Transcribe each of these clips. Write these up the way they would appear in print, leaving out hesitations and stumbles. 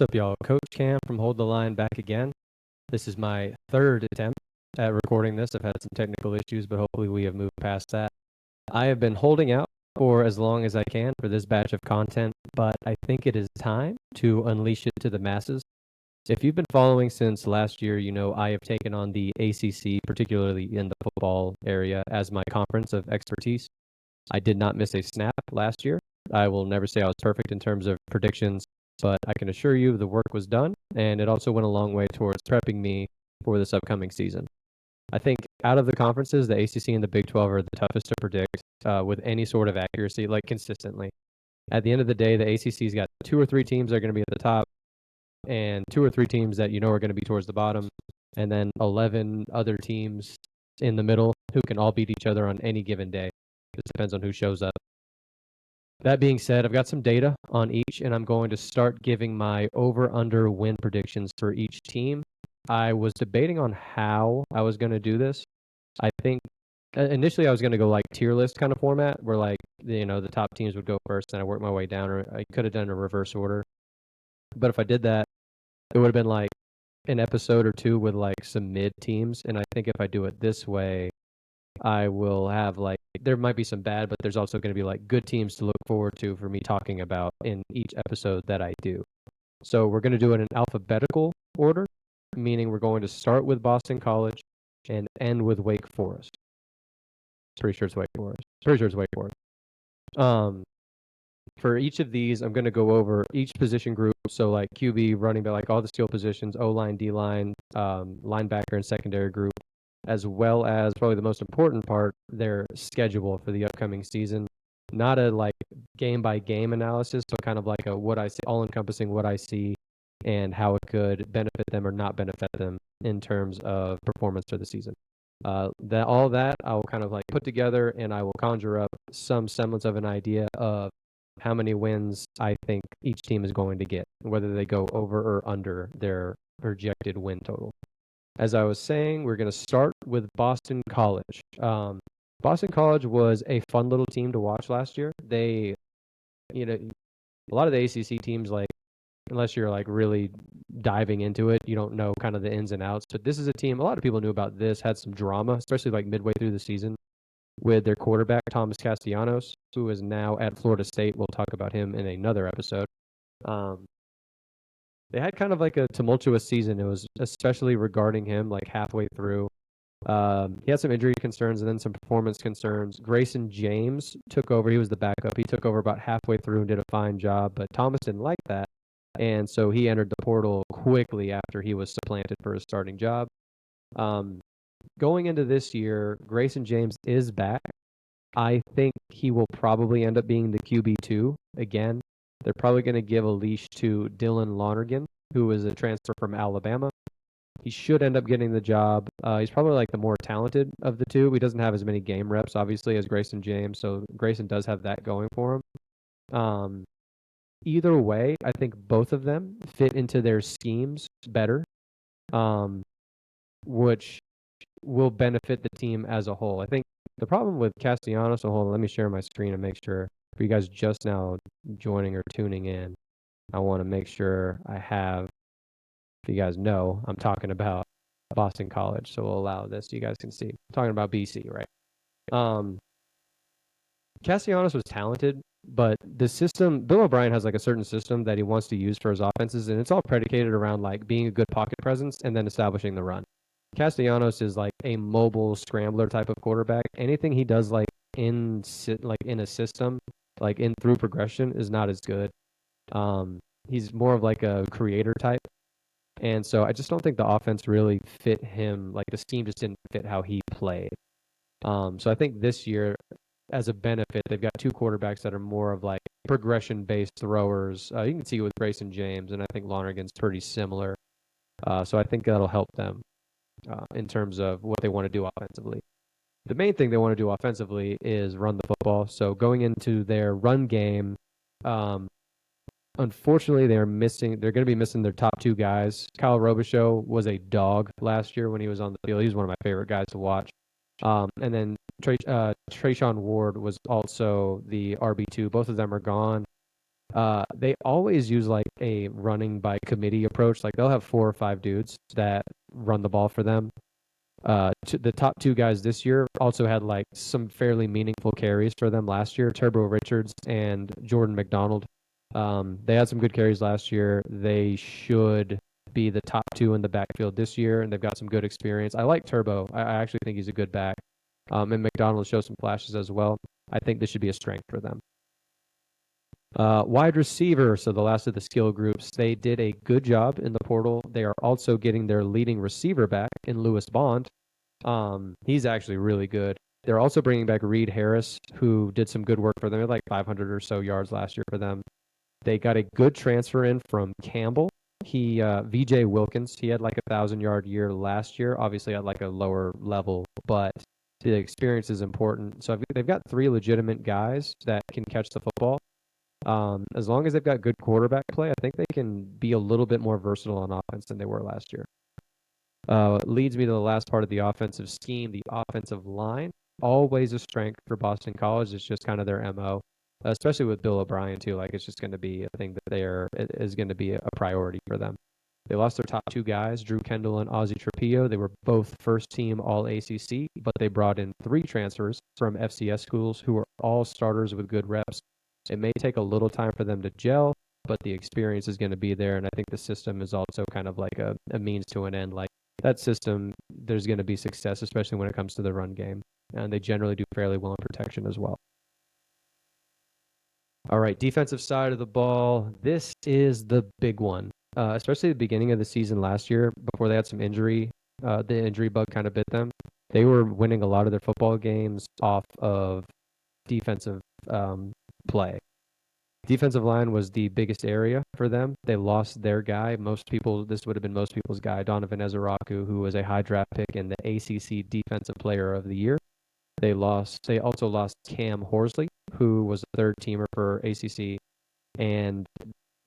What's up, y'all? Coach Cam from Hold the Line back again. This is my third attempt at recording this. I've had some technical issues, but hopefully we have moved past that. I have been holding out for as long as I can for this batch of content, but I think it is time to unleash it to the masses. If you've been following since last year, you know I have taken on the ACC, particularly in the football area, as my conference of expertise. I did not miss a snap last year. I will never say I was perfect in terms of predictions, but I can assure you the work was done, and it also went a long way towards prepping me for this upcoming season. I think out of the conferences, the ACC and the Big 12 are the toughest to predict with any sort of accuracy, like consistently. At the end of the day, the ACC's got 2 or 3 teams that are going to be at the top, and 2 or 3 teams that you know are going to be towards the bottom, and then 11 other teams in the middle who can all beat each other on any given day. It depends on who shows up. That being said, I've got some data on each, and I'm going to start giving my over-under win predictions for each team. I was debating on how I was going to do this. I think initially I was going to go like tier list kind of format, where like the top teams would go first, and I work my way down. Or I could have done a reverse order, but if I did that, it would have been like an episode or two with like some mid teams. And I think if I do it this way, I will have like there might be some bad, but there's also going to be like good teams to look forward to for me talking about in each episode that I do. So we're going to do it in alphabetical order, meaning we're going to start with Boston College and end with Wake Forest. Pretty sure it's Wake Forest. Pretty sure it's Wake Forest. For each of these, I'm going to go over each position group. So like QB, running back, like all the skill positions, O-line, D-line, linebacker, and secondary group, as well as probably the most important part, their schedule for the upcoming season. Not a like game by game analysis, but kind of like a what I see, all encompassing what I see and how it could benefit them or not benefit them in terms of performance for the season. All that I'll kind of like put together, and I will conjure up some semblance of an idea of how many wins I think each team is going to get, whether they go over or under their projected win total. As I was saying, we're going to start with Boston College. Boston College was a fun little team to watch last year. A lot of the ACC teams, like, unless you're like really diving into it, you don't know kind of the ins and outs. But this is a team, a lot of people knew about this, had some drama, especially like midway through the season with their quarterback, Thomas Castellanos, who is now at Florida State. We'll talk about him in another episode. They had kind of like a tumultuous season. It was especially regarding him, like halfway through. He had some injury concerns and then some performance concerns. Grayson James took over. He was the backup. He took over about halfway through and did a fine job, but Thomas didn't like that. And so he entered the portal quickly after he was supplanted for his starting job. Going into this year, Grayson James is back. I think he will probably end up being the QB2 again. They're probably going to give a leash to Dylan Lonergan, who is a transfer from Alabama. He should end up getting the job. He's probably like the more talented of the two. He doesn't have as many game reps, obviously, as Grayson James, so Grayson does have that going for him. Either way, I think both of them fit into their schemes better, which will benefit the team as a whole. I think the problem with Castellanos, hold on, let me share my screen and make sure, for you guys just now joining or tuning in, I want to make sure I have, if you guys know, I'm talking about Boston College, so we'll allow this so you guys can see. I'm talking about BC, right? Castellanos was talented, but the system, Bill O'Brien has like a certain system that he wants to use for his offenses, and it's all predicated around like being a good pocket presence and then establishing the run. Castellanos is like a mobile scrambler type of quarterback. Anything he does like in a system, like in through progression, is not as good. He's more of like a creator type. And so I just don't think the offense really fit him. Like the scheme just didn't fit how he played. So I think this year, as a benefit, they've got two quarterbacks that are more of like progression-based throwers. You can see with Grayson James, and I think Lonergan's pretty similar. So I think that'll help them in terms of what they want to do offensively. The main thing they want to do offensively is run the football. So going into their run game, unfortunately, they're going to be missing their top two guys. Kyle Robichaux was a dog last year when he was on the field. He was one of my favorite guys to watch. And then Trayshawn Ward was also the RB2. Both of them are gone. They always use like a running by committee approach. Like they'll have 4 or 5 dudes that run the ball for them. The top 2 guys this year also had like some fairly meaningful carries for them last year. Turbo Richards and Jordan McDonald. They had some good carries last year. They should be the top 2 in the backfield this year, and they've got some good experience. I like Turbo. I actually think he's a good back. And McDonald shows some flashes as well. I think this should be a strength for them. Wide receiver, so the last of the skill groups, they did a good job in the portal. They are also getting their leading receiver back in Lewis Bond. He's actually really good. They're also bringing back Reed Harris, who did some good work for them. They had like 500 or so yards last year for them. They got a good transfer in from Campbell. VJ Wilkins, he had like 1,000-yard year last year, obviously at like a lower level, but the experience is important. So they've got 3 legitimate guys that can catch the football. As long as they've got good quarterback play, I think they can be a little bit more versatile on offense than they were last year. Leads me to the last part of the offensive scheme, the offensive line. Always a strength for Boston College. It's just kind of their MO, especially with Bill O'Brien too. Like it's just going to be a thing that is going to be a priority for them. They lost their top 2 guys, Drew Kendall and Ozzie Trapillo. They were both first-team All-ACC, but they brought in 3 transfers from FCS schools who were all starters with good reps. It may take a little time for them to gel, but the experience is going to be there, and I think the system is also kind of like a means to an end. Like that system, there's going to be success, especially when it comes to the run game, and they generally do fairly well in protection as well. All right, defensive side of the ball. This is the big one, especially at the beginning of the season last year before they had some injury. The injury bug kind of bit them. They were winning a lot of their football games off of defensive play. Defensive line was the biggest area for them. They lost their guy. This would have been most people's guy, Donovan Ezeraku, who was a high draft pick and the ACC Defensive Player of the Year. They also lost Cam Horsley, who was a third teamer for ACC. And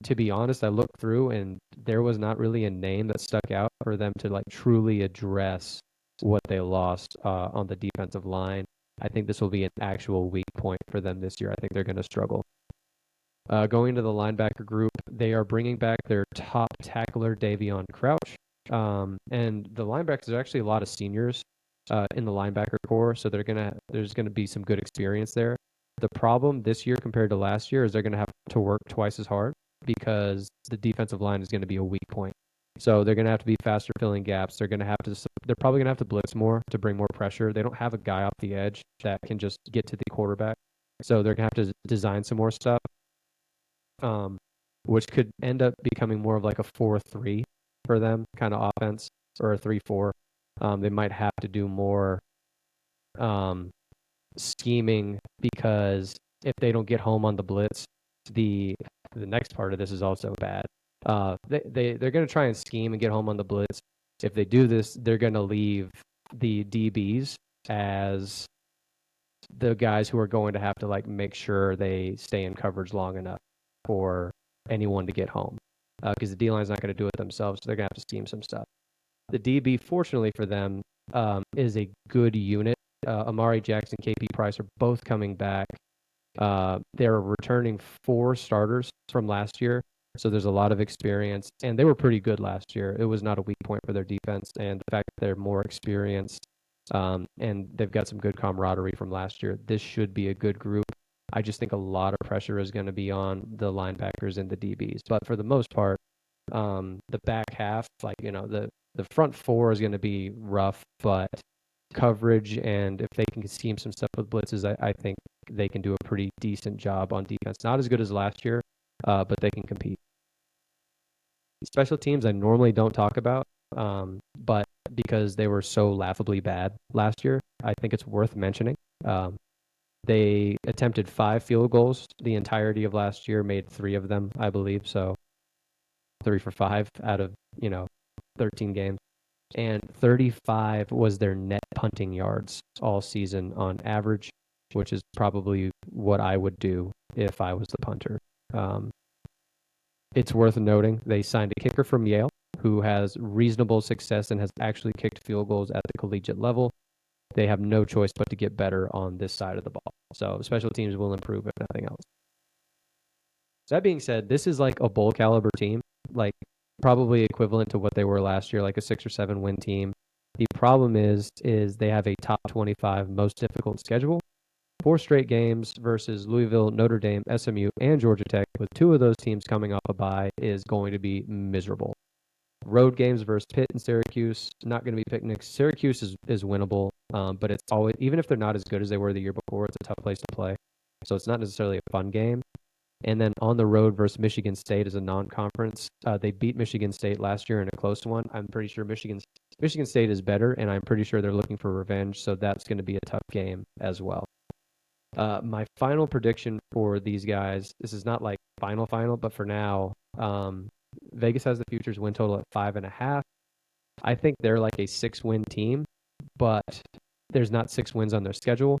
to be honest, I looked through and there was not really a name that stuck out for them to like truly address what they lost on the defensive line. I think this will be an actual weak point for them this year. I think they're going to struggle. Going to the linebacker group, they are bringing back their top tackler, Davion Crouch. And the linebackers are actually a lot of seniors in the linebacker core, so there's going to be some good experience there. The problem this year compared to last year is they're going to have to work twice as hard because the defensive line is going to be a weak point. So they're going to have to be faster filling gaps. They're probably going to have to blitz more to bring more pressure. They don't have a guy off the edge that can just get to the quarterback. So they're going to have to design some more stuff, which could end up becoming more of like a 4-3 for them kind of offense, or a 3-4. They might have to do more scheming because if they don't get home on the blitz, the next part of this is also bad. They're going to try and scheme and get home on the blitz. If they do this, they're going to leave the DBs as the guys who are going to have to like make sure they stay in coverage long enough for anyone to get home, because the D-line is not going to do it themselves, so they're going to have to scheme some stuff. The DB, fortunately for them, is a good unit. Amari Jackson, KP Price are both coming back. They're returning 4 starters from last year, so there's a lot of experience, and they were pretty good last year. It was not a weak point for their defense, and the fact that they're more experienced and they've got some good camaraderie from last year, this should be a good group. I just think a lot of pressure is going to be on the linebackers and the DBs, but for the most part, the back half, like the front 4 is going to be rough, but coverage, and if they can scheme some stuff with blitzes, I think they can do a pretty decent job on defense. Not as good as last year, but they can compete. Special teams I normally don't talk about, but because they were so laughably bad last year, I think it's worth mentioning. They attempted 5 field goals the entirety of last year, made 3 of them, I believe. So 3 for 5 out of 13 games. And 35 was their net punting yards all season on average, which is probably what I would do if I was the punter. It's worth noting they signed a kicker from Yale who has reasonable success and has actually kicked field goals at the collegiate level. They have no choice but to get better on this side of the ball. So special teams will improve if nothing else. That being said, this is like a bowl caliber team, like probably equivalent to what they were last year, like a 6 or 7 win team. The problem is they have a top 25 most difficult schedule. 4 straight games versus Louisville, Notre Dame, SMU, and Georgia Tech, with 2 of those teams coming off a bye, is going to be miserable. Road games versus Pitt and Syracuse, not going to be picnics. Syracuse is winnable, but it's always, even if they're not as good as they were the year before, it's a tough place to play. So it's not necessarily a fun game. And then on the road versus Michigan State as a non-conference, they beat Michigan State last year in a close one. I'm pretty sure Michigan State is better, and I'm pretty sure they're looking for revenge. So that's going to be a tough game as well. My final prediction for these guys, this is not like final, but for now, Vegas has the futures win total at 5.5. I think they're like a 6-win team, but there's not 6 wins on their schedule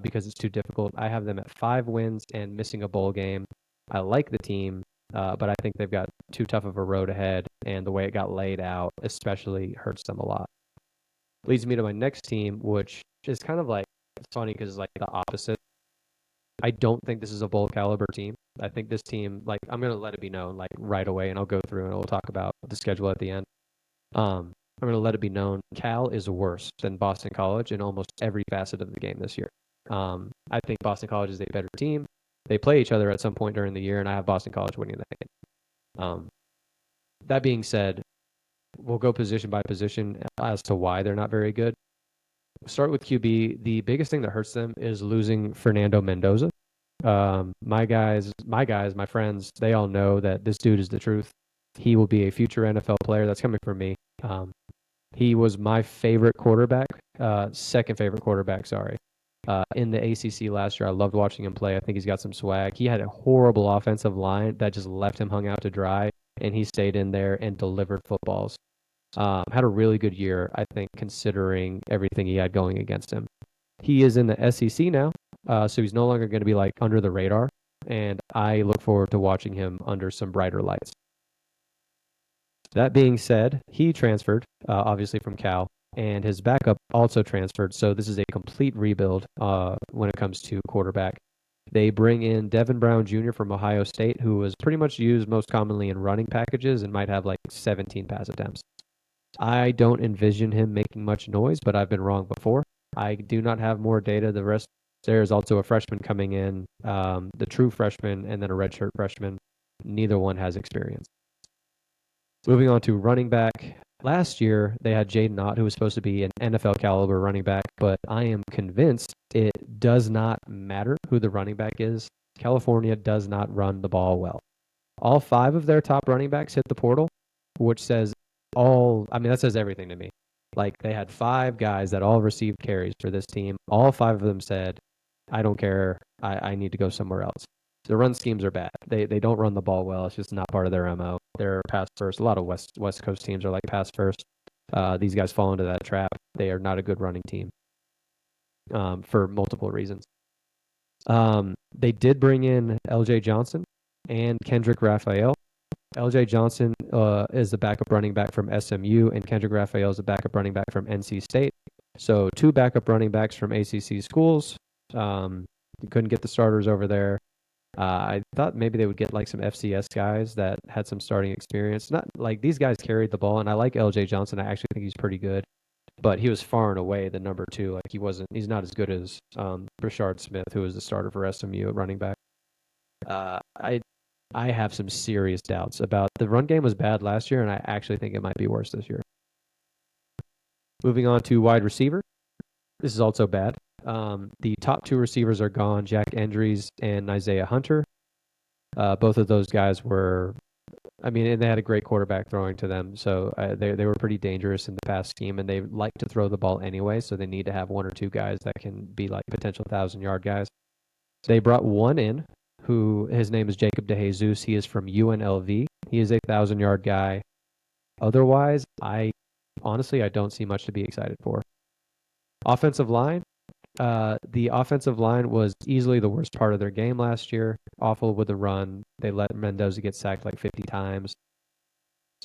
because it's too difficult. I have them at 5 wins and missing a bowl game. I like the team, but I think they've got too tough of a road ahead, and the way it got laid out especially hurts them a lot. Leads me to my next team, which is kind of like, it's funny because it's like the opposite. I don't think this is a bowl caliber team. I think this team, like, I'm going to let it be known, like, right away, and I'll go through and we'll talk about the schedule at the end. I'm going to let it be known Cal is worse than Boston College in almost every facet of the game this year. I think Boston College is a better team. They play each other at some point during the year, and I have Boston College winning the game. That being said, we'll go position by position as to why they're not very good. Start with QB. The biggest thing that hurts them is losing Fernando Mendoza. My friends, they all know that this dude is the truth. He will be a future NFL player. That's coming from me. He was my favorite quarterback, second favorite quarterback, in the ACC last year. I loved watching him play. I think he's got some swag. He had a horrible offensive line that just left him hung out to dry, and he stayed in there and delivered footballs. Had a really good year, I think, considering everything he had going against him. He is in the SEC now, so he's no longer going to be like under the radar, and I look forward to watching him under some brighter lights. That being said, he transferred, obviously from Cal, and his backup also transferred, so this is a complete rebuild when it comes to quarterback. They bring in Devin Brown Jr. from Ohio State, who was pretty much used most commonly in running packages and might have like 17 pass attempts. I don't envision him making much noise, but I've been wrong before. I do not have more data. There's also a freshman coming in, the true freshman, and then a redshirt freshman. Neither one has experience. Moving on to running back. Last year, they had Jaden Ott, who was supposed to be an NFL caliber running back, but I am convinced it does not matter who the running back is. California does not run the ball well. All 5 of their top running backs hit the portal, which says that says everything to me. Like, they had 5 guys that all received carries for this team. All 5 of them said, I don't care. I need to go somewhere else. The run schemes are bad. They don't run the ball well. It's just not part of their MO. They're pass first. A lot of West Coast teams are like pass first. These guys fall into that trap. They are not a good running team for multiple reasons. They did bring in LJ Johnson and Kendrick Raphael. LJ Johnson is the backup running back from SMU, and Kendrick Raphael is the backup running back from NC State. So 2 backup running backs from ACC schools. You couldn't get the starters over there. I thought maybe they would get like some FCS guys that had some starting experience. Not like these guys carried the ball, and I like LJ Johnson. I actually think he's pretty good, but he was far and away the number 2. Like he's not as good as Brashard Smith, who was the starter for SMU at running back. I have some serious doubts about the run game was bad last year, and I actually think it might be worse this year. Moving on to wide receiver. This is also bad. The top 2 receivers are gone, Jack Endries and Isaiah Hunter. Both of those guys and they had a great quarterback throwing to them, so they were pretty dangerous in the pass scheme, and they like to throw the ball anyway, so they need to have 1 or 2 guys that can be like potential 1,000-yard guys. They brought one in, his name is Jacob DeJesus. He is from UNLV. He is a 1,000-yard guy. Otherwise, I don't see much to be excited for. Offensive line. The offensive line was easily the worst part of their game last year. Awful with the run. They let Mendoza get sacked like 50 times.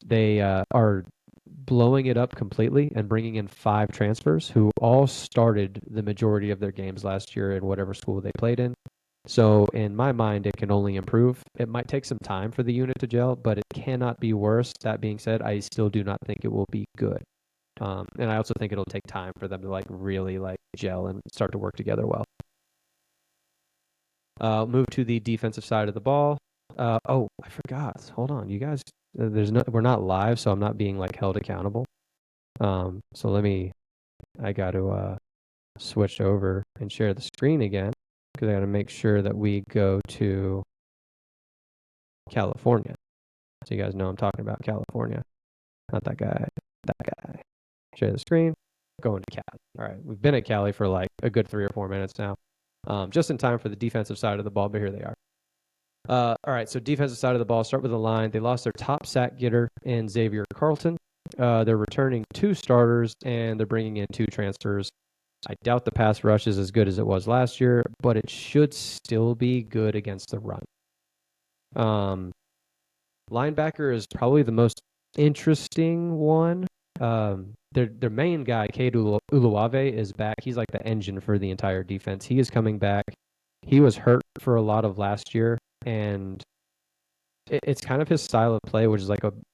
They are blowing it up completely and bringing in 5 transfers who all started the majority of their games last year in whatever school they played in. So in my mind, it can only improve. It might take some time for the unit to gel, but it cannot be worse. That being said, I still do not think it will be good. And I also think it'll take time for them to like really like gel and start to work together well. Move to the defensive side of the ball. Oh, I forgot. Hold on, you guys. We're not live, so I'm not being like held accountable. So I got to switch over and share the screen again because I got to make sure that we go to California. So you guys know I'm talking about California, not that guy. That guy. Share the screen. Going to Cali. All right, we've been at Cali for like a good 3 or 4 minutes now. Just in time for the defensive side of the ball, but here they are. All right, so defensive side of the ball, start with the line. They lost their top sack getter in Xavier Carlton. They're returning 2 starters, and they're bringing in 2 transfers. I doubt the pass rush is as good as it was last year, but it should still be good against the run. Linebacker is probably the most interesting one. Their main guy, Cade Uluave, is back. He's like the engine for the entire defense. He is coming back. He was hurt for a lot of last year, and it's kind of his style of play, which is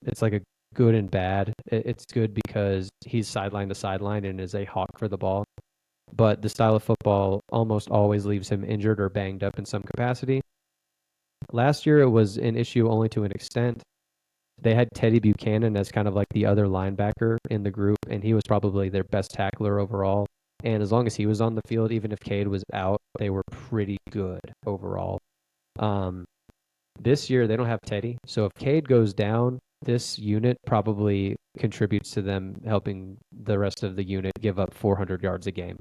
it's like a good and bad. It's good because he's sideline to sideline and is a hawk for the ball, but the style of football almost always leaves him injured or banged up in some capacity. Last year, it was an issue only to an extent. They had Teddy Buchanan as kind of like the other linebacker in the group, and he was probably their best tackler overall. And as long as he was on the field, even if Cade was out, they were pretty good overall. This year, they don't have Teddy. So if Cade goes down, this unit probably contributes to them helping the rest of the unit give up 400 yards a game.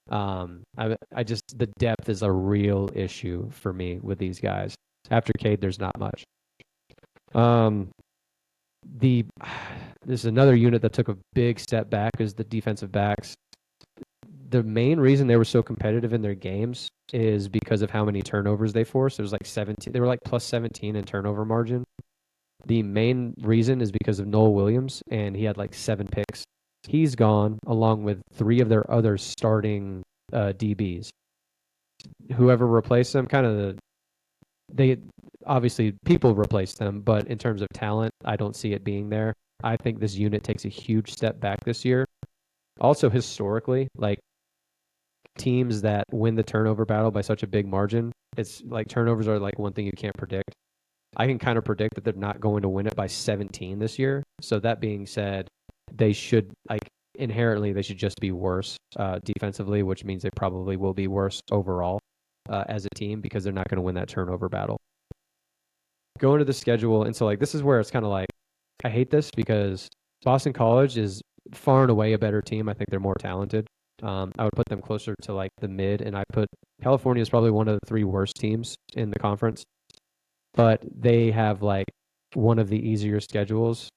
The depth is a real issue for me with these guys. After Cade, there's not much. This is another unit that took a big step back is the defensive backs. The main reason they were so competitive in their games is because of how many turnovers they forced. It was like 17. They were like plus 17 in turnover margin. The main reason is because of Noel Williams, and he had like 7 picks. He's gone, along with 3 of their other starting DBs. Whoever replaced them, they obviously people replaced them, but in terms of talent, I don't see it being there. I think this unit takes a huge step back this year. Also, historically, like teams that win the turnover battle by such a big margin, it's like turnovers are like one thing you can't predict. I can kind of predict that they're not going to win it by 17 this year. So that being said, they should inherently they should just be worse defensively, which means they probably will be worse overall as a team because they're not going to win that turnover battle. Going to the schedule, and so this is where it's kind of like I hate this because Boston College is far and away a better team. I think they're more talented. I would put them closer to like the mid, and I put California is probably one of the 3 worst teams in the conference. But they have like one of the easier schedules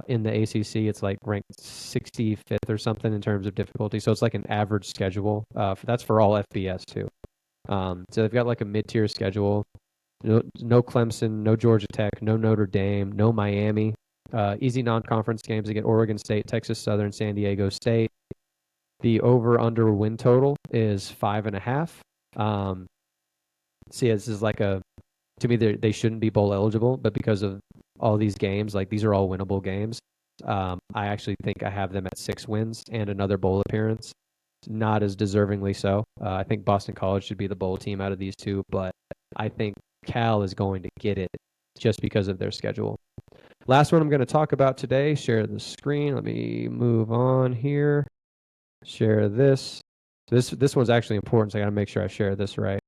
in the ACC. It's like ranked 65th or something in terms of difficulty. So it's like an average schedule. That's for all FBS too. So they've got like a mid-tier schedule. No Clemson, no Georgia Tech, no Notre Dame, no Miami. Easy non-conference games. They get Oregon State, Texas Southern, San Diego State. The over-under win total is 5.5. This is like to me, they shouldn't be bowl eligible, but because of all these games, like these are all winnable games. I actually think I have them at 6 wins and another bowl appearance. Not as deservingly so. I think Boston College should be the bowl team out of these 2, but I think Cal is going to get it just because of their schedule. Last one I'm going to talk about today, share the screen. Let me move on here. Share this. This one's actually important, so I got to make sure I share this right.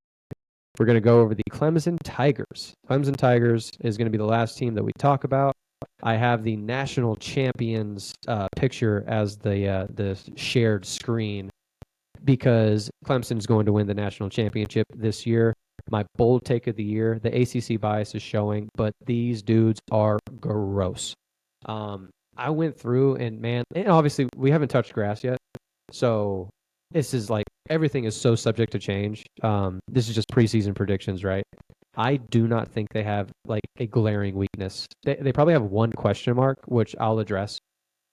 We're going to go over the Clemson Tigers. Clemson Tigers is going to be the last team that we talk about. I have the national champions picture as the shared screen because Clemson is going to win the national championship this year. My bold take of the year, the ACC bias is showing, but these dudes are gross. I went through and obviously we haven't touched grass yet, so this is like everything is so subject to change. This is just preseason predictions, right? I do not think they have like a glaring weakness. They probably have one question mark, which I'll address.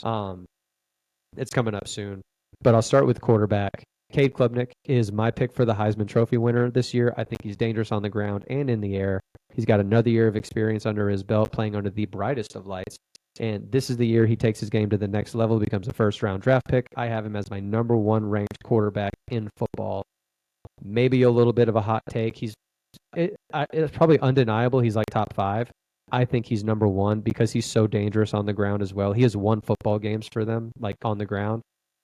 It's coming up soon, but I'll start with quarterback. Cade Klubnik is my pick for the Heisman Trophy winner this year. I think he's dangerous on the ground and in the air. He's got another year of experience under his belt, playing under the brightest of lights. And this is the year he takes his game to the next level, becomes a first-round draft pick. I have him as my number one ranked quarterback in football. Maybe a little bit of a hot take. It's probably undeniable he's like top 5. I think he's number 1 because he's so dangerous on the ground as well. He has won football games for them, like on the ground.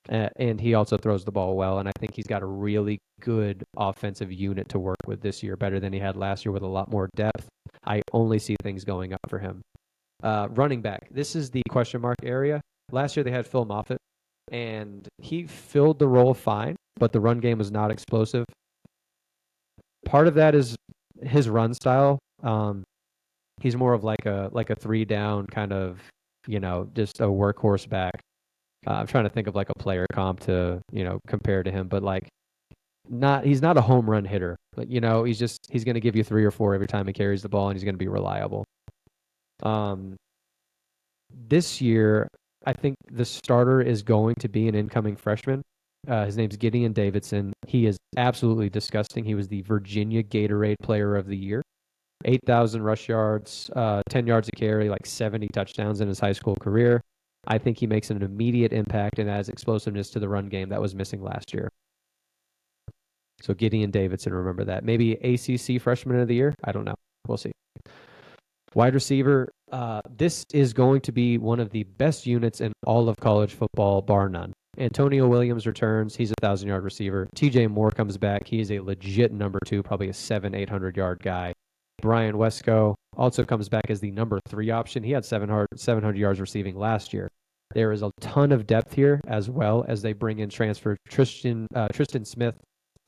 And he also throws the ball well. And I think he's got a really good offensive unit to work with this year, better than he had last year with a lot more depth. I only see things going up for him. Running back. This is the question mark area. Last year they had Phil Moffitt, and he filled the role fine, but the run game was not explosive. Part of that is his run style. He's more of like a 3-down kind of, just a workhorse back. I'm trying to think of like a player comp to, compare to him, but like he's not a home run hitter, but he's going to give you 3 or 4 every time he carries the ball, and he's going to be reliable. This year, I think the starter is going to be an incoming freshman. His name's Gideon Davidson. He is absolutely disgusting. He was the Virginia Gatorade Player of the Year. 8,000 rush yards, 10 yards a carry, like 70 touchdowns in his high school career. I think he makes an immediate impact and adds explosiveness to the run game that was missing last year. So Gideon Davidson, remember that. Maybe ACC Freshman of the Year? I don't know. We'll see. Wide receiver, this is going to be one of the best units in all of college football, bar none. Antonio Williams returns. He's a 1,000-yard receiver. TJ Moore comes back. He's a legit number 2, probably a 800-yard guy. Brian Wesco also comes back as the number 3 option. He had 700 yards receiving last year. There is a ton of depth here, as well as they bring in transfer Tristan Smith,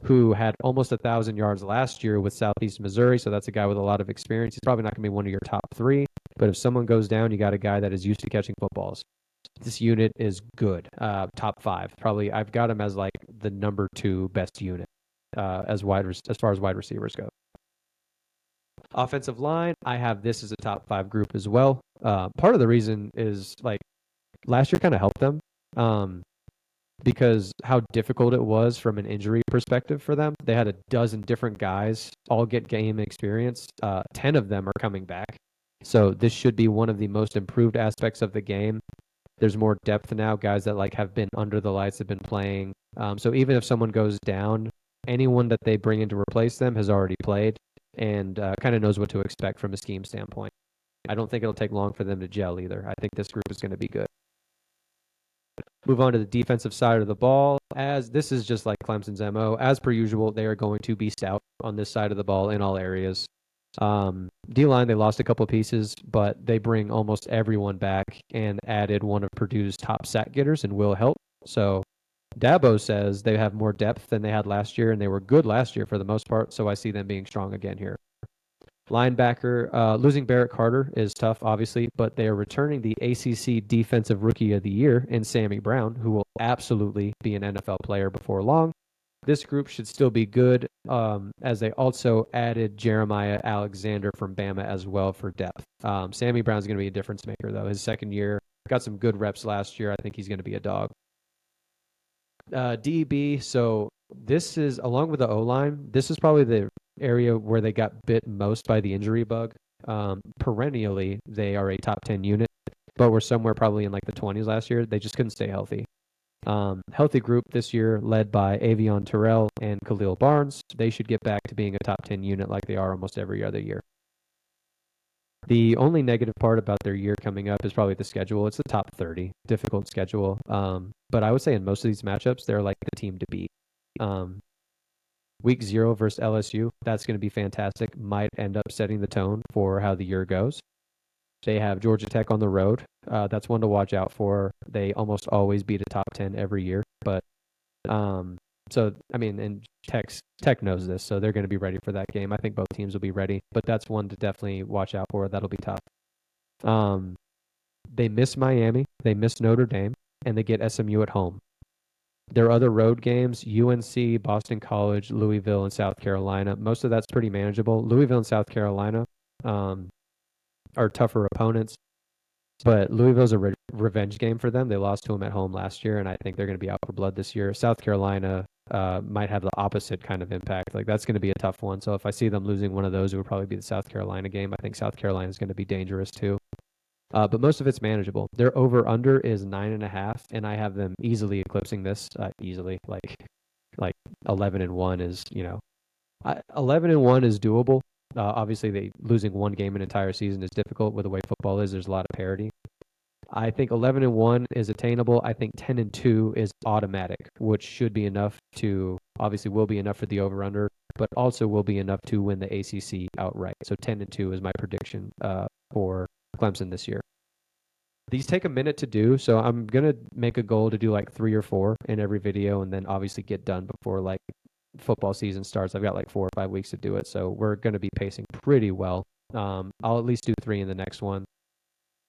who had almost 1,000 yards last year with Southeast Missouri. So that's a guy with a lot of experience. He's probably not going to be one of your top 3, but if someone goes down, you got a guy that is used to catching footballs. This unit is good. Top 5. Probably I've got him as like the number 2 best unit as far as wide receivers go. Offensive line, I have this as a top 5 group as well. Part of the reason is like last year kind of helped them because how difficult it was from an injury perspective for them. They had a dozen different guys all get game experience. 10 of them are coming back. So this should be one of the most improved aspects of the game. There's more depth now. Guys that like have been under the lights have been playing. So even if someone goes down, anyone that they bring in to replace them has already played and kind of knows what to expect from a scheme standpoint. I don't think it'll take long for them to gel either. I think this group is going to be good. Move on to the defensive side of the ball. As this is just like Clemson's MO. As per usual, they are going to be stout on this side of the ball in all areas. D-line, they lost a couple pieces, but they bring almost everyone back and added one of Purdue's top sack getters in Will Helt. So Dabo says they have more depth than they had last year, and they were good last year for the most part, so I see them being strong again here. Linebacker, losing Barrett Carter is tough, obviously, but they are returning the ACC Defensive Rookie of the Year in Sammy Brown, who will absolutely be an NFL player before long. This group should still be good, as they also added Jeremiah Alexander from Bama as well for depth. Sammy Brown's going to be a difference maker, though. His second year, got some good reps last year. I think he's going to be a dog. DB, so this is, along with the O-line, this is probably the area where they got bit most by the injury bug. Perennially, they are a top 10 unit, but were somewhere probably in like the 20s last year. They just couldn't stay healthy. Healthy group this year led by Avion Terrell and Khalil Barnes. They should get back to being a top 10 unit like they are almost every other year. The only negative part about their year coming up is probably the schedule. It's the top 30, difficult schedule. But I would say in most of these matchups, they're like the team to beat. Week 0 versus LSU, that's going to be fantastic. Might end up setting the tone for how the year goes. They have Georgia Tech on the road. That's one to watch out for. They almost always beat a top 10 every year. But so, I mean, and Tech knows this, so they're going to be ready for that game. I think both teams will be ready, but that's one to definitely watch out for. That'll be tough. They miss Miami, they miss Notre Dame, and they get SMU at home. Their other road games, UNC, Boston College, Louisville, and South Carolina. Most of that's pretty manageable. Louisville and South Carolina are tougher opponents, but Louisville's a revenge game for them. They lost to them at home last year, and I think they're going to be out for blood this year. South Carolina might have the opposite kind of impact. Like that's going to be a tough one. So if I see them losing one of those, it would probably be the South Carolina game. I think South Carolina is going to be dangerous too. But most of it's manageable. Their over under is 9.5, and I have them easily eclipsing this. Easily, like 11-1 is 11-1 is doable. Obviously, they losing one game an entire season is difficult. With the way football is, there's a lot of parity. I think 11-1 is attainable. I think 10-2 is automatic, which should be enough to obviously will be enough for the over under, but also will be enough to win the ACC outright. So 10-2 is my prediction for Clemson this year. These take a minute to do, so I'm gonna make a goal to do like 3 or 4 in every video, and then obviously get done before like football season starts. I've got like 4 or 5 weeks to do it, so we're gonna be pacing pretty well. I'll at least do 3 in the next one.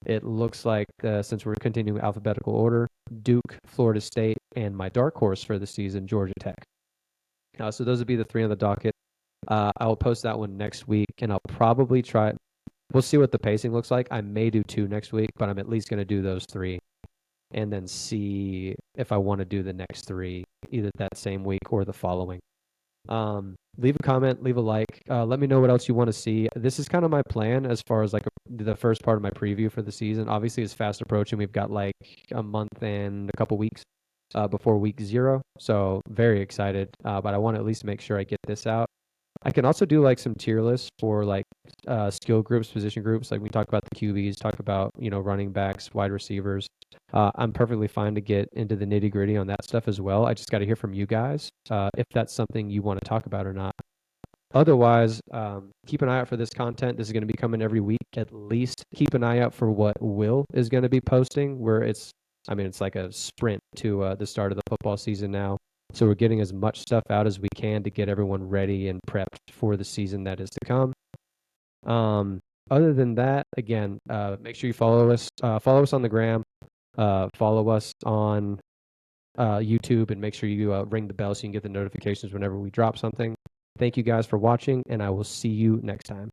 It looks like since we're continuing alphabetical order, Duke, Florida State, and my dark horse for the season, Georgia Tech. So those would be the 3 on the docket. I'll post that one next week, and I'll probably try. We'll see what the pacing looks like. I may do 2 next week, but I'm at least going to do those 3 and then see if I want to do the next 3 either that same week or the following. Leave a comment, leave a like. Let me know what else you want to see. This is kind of my plan as far as like the first part of my preview for the season. Obviously, it's fast approaching. We've got like a month and a couple weeks before week 0. So very excited, but I want to at least make sure I get this out. I can also do like some tier lists for like skill groups, position groups. Like we talk about the QBs, talk about, running backs, wide receivers. I'm perfectly fine to get into the nitty gritty on that stuff as well. I just got to hear from you guys if that's something you want to talk about or not. Otherwise, keep an eye out for this content. This is going to be coming every week at least. Keep an eye out for what Will is going to be posting, where it's like a sprint to the start of the football season now. So we're getting as much stuff out as we can to get everyone ready and prepped for the season that is to come. Other than that, again, make sure you follow us. Follow us on the gram. Follow us on YouTube, and make sure you ring the bell so you can get the notifications whenever we drop something. Thank you guys for watching, and I will see you next time.